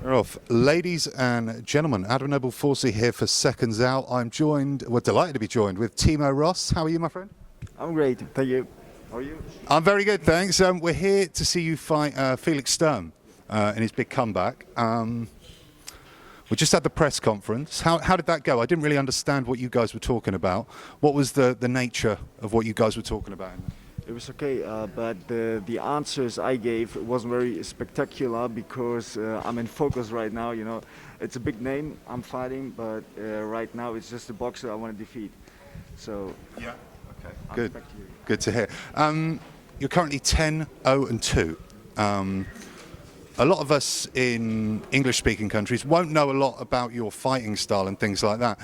We're off. Ladies and gentlemen, Adam Noble-Forcey here for Seconds Out. We're delighted to be joined with Timo Rost. How are you, my friend? I'm great, thank you. How are you? I'm very good, thanks. We're here to see you fight Felix Sturm in his big comeback. We just had the press conference. How did that go? I didn't really understand what you guys were talking about. What was the nature of what you guys were talking about? It was okay, but the answers I gave wasn't very spectacular because I'm in focus right now. You know, it's a big name I'm fighting, but right now it's just a boxer I want to defeat. So yeah, okay, good to hear. You're currently 10-0-2. A lot of us in English-speaking countries won't know a lot about your fighting style and things like that.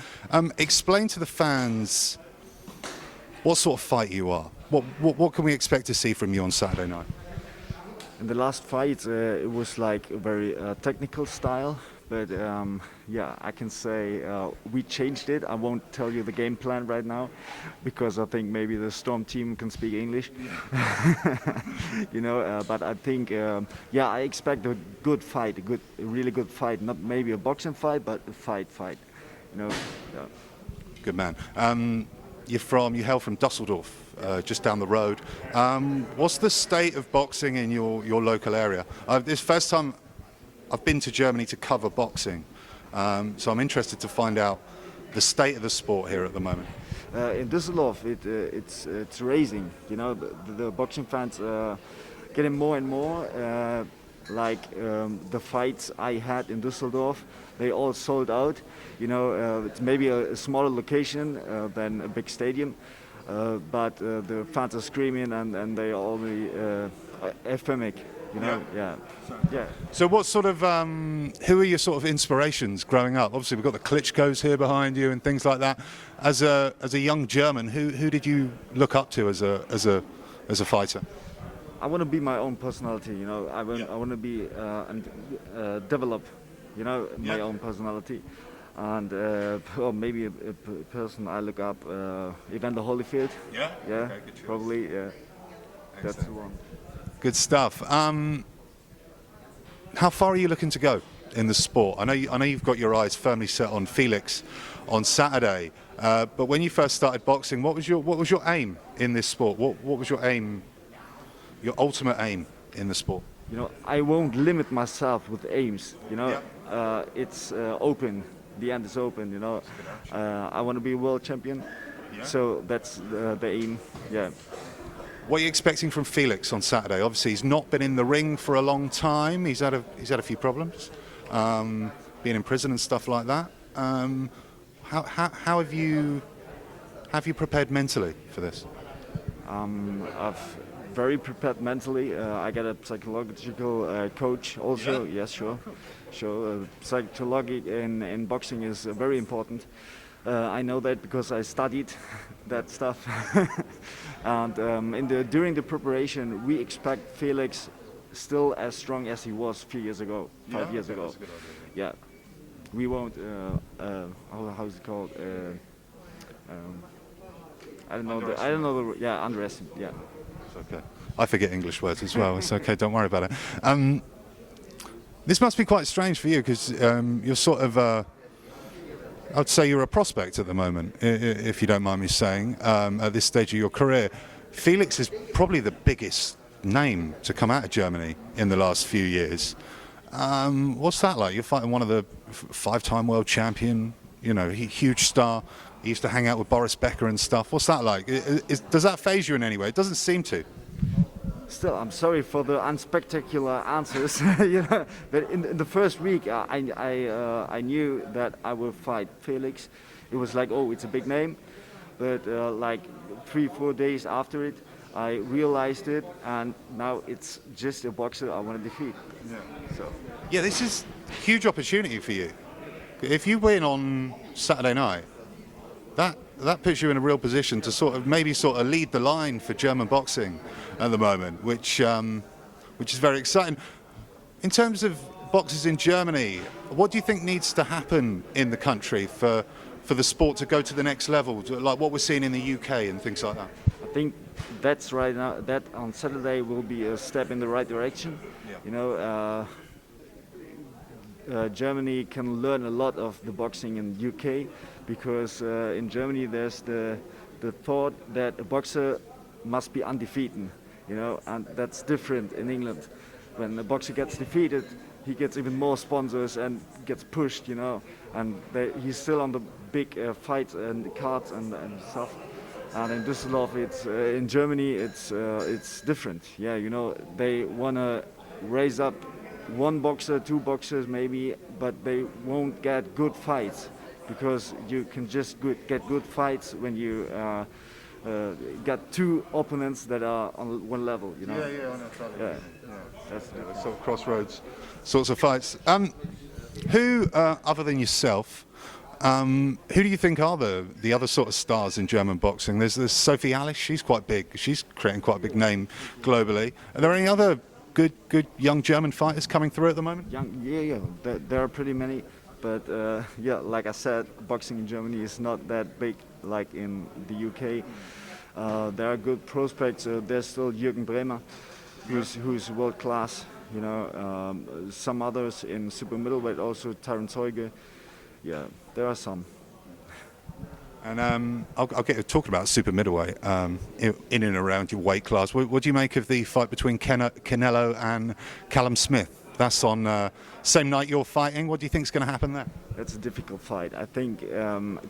Explain to the fans what sort of fight you are. What can we expect to see from you on Saturday night? In the last fight, it was like a very technical style, but yeah, I can say we changed it. I won't tell you the game plan right now, because I think maybe the Storm team can speak English. You know, but I think, yeah, I expect a good fight, a really good fight. Not maybe a boxing fight, but a fight. You know. Yeah. Good man. You hail from Dusseldorf, just down the road. What's the state of boxing in your local area? This is the first time I've been to Germany to cover boxing, so I'm interested to find out the state of the sport here at the moment. In Düsseldorf, it's raising. You know, the boxing fans getting more and more. The fights I had in Düsseldorf, they all sold out. You know, it's maybe a smaller location than a big stadium, but the fans are screaming and they all euphemic. You know, yeah. So what sort of, who are your sort of inspirations growing up? Obviously we've got the Klitschko's here behind you and things like that. As a young German, who did you look up to as a fighter? I want to be my own personality, you know. I want to be and develop, you know, my own personality. And or maybe a person I look up, Evander Holyfield. Yeah. Okay, good probably. Yeah. That's the one. Good stuff. How far are you looking to go in the sport? I know you've got your eyes firmly set on Felix on Saturday. But when you first started boxing, what was your aim in this sport? What was your aim? Your ultimate aim in the sport? You know, I won't limit myself with aims. You know, it's open. The end is open. You know, I want to be a world champion. Yeah. So that's the aim. Yeah. What are you expecting from Felix on Saturday? Obviously, he's not been in the ring for a long time. He's had a few problems, being in prison and stuff like that. How have you prepared mentally for this? I've very prepared mentally. I got a psychological coach also. Yeah. Yes, sure. Psychology in boxing is very important. I know that because I studied that stuff. And during the preparation, we expect Felix still as strong as he was 5 years ago. Yeah, we won't. How is it called? I don't know. Underestimate. Yeah. It's okay. I forget English words as well. It's okay. Don't worry about it. This must be quite strange for you because you're sort of. I'd say you're a prospect at the moment, if you don't mind me saying, at this stage of your career. Felix is probably the biggest name to come out of Germany in the last few years. What's that like? You're fighting one of the 5-time world champion, you know, huge star. He used to hang out with Boris Becker and stuff. What's that like? Does that faze you in any way? It doesn't seem to. Still, I'm sorry for the unspectacular answers. You know, but in the first week, I knew that I will fight Felix. It was like, oh, it's a big name. But like 3-4 days after it, I realized it, and now it's just a boxer I want to defeat. Yeah. So. Yeah, this is a huge opportunity for you. If you win on Saturday night, that puts you in a real position to sort of lead the line for German boxing at the moment, which is very exciting. In terms of boxers in Germany, what do you think needs to happen in the country for the sport to go to the next level, like what we're seeing in the UK and things like that? I think that's right now. That on Saturday will be a step in the right direction. Yeah. You know, Germany can learn a lot of the boxing in UK, because in Germany there's the thought that a boxer must be undefeated, you know, and that's different in England. When a boxer gets defeated, he gets even more sponsors and gets pushed, you know, and he's still on the big fights and cards and stuff. And in Düsseldorf, in Germany, it's different. Yeah, you know, they wanna raise up one boxer, two boxers maybe, but they won't get good fights, because you can just get good fights when you got two opponents that are on one level, you know. Yeah, I know. Yeah, that's Sort of crossroads sorts of fights. Who, other than yourself, who do you think are the other sort of stars in German boxing? There's Sophie Alice. She's quite big. She's creating quite a big name globally. Are there any other good young German fighters coming through at the moment? Yeah. There are pretty many, but yeah, like I said, boxing in Germany is not that big like in the UK. There are good prospects. There's still Jürgen Bremer, who's world class. You know, some others in super middleweight also, Terence Heuge. Yeah, there are some. And I'll get you talking about super middleweight in and around your weight class. What do you make of the fight between Canelo and Callum Smith? That's on same night you're fighting. What do you think is going to happen there? That's a difficult fight. I think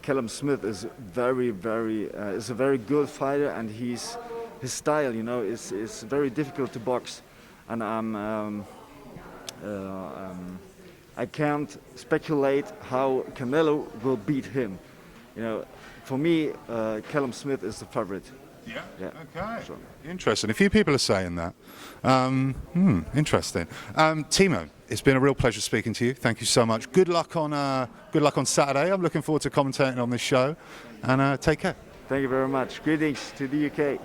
Callum Smith is is a very good fighter, and his style, you know, is very difficult to box. And I can't speculate how Canelo will beat him. You know, for me, Callum Smith is the favorite. Yeah. Okay. Sure. Interesting. A few people are saying that. Interesting. Timo, it's been a real pleasure speaking to you. Thank you so much. Good luck on Saturday. I'm looking forward to commentating on this show. And take care. Thank you very much. Greetings to the UK.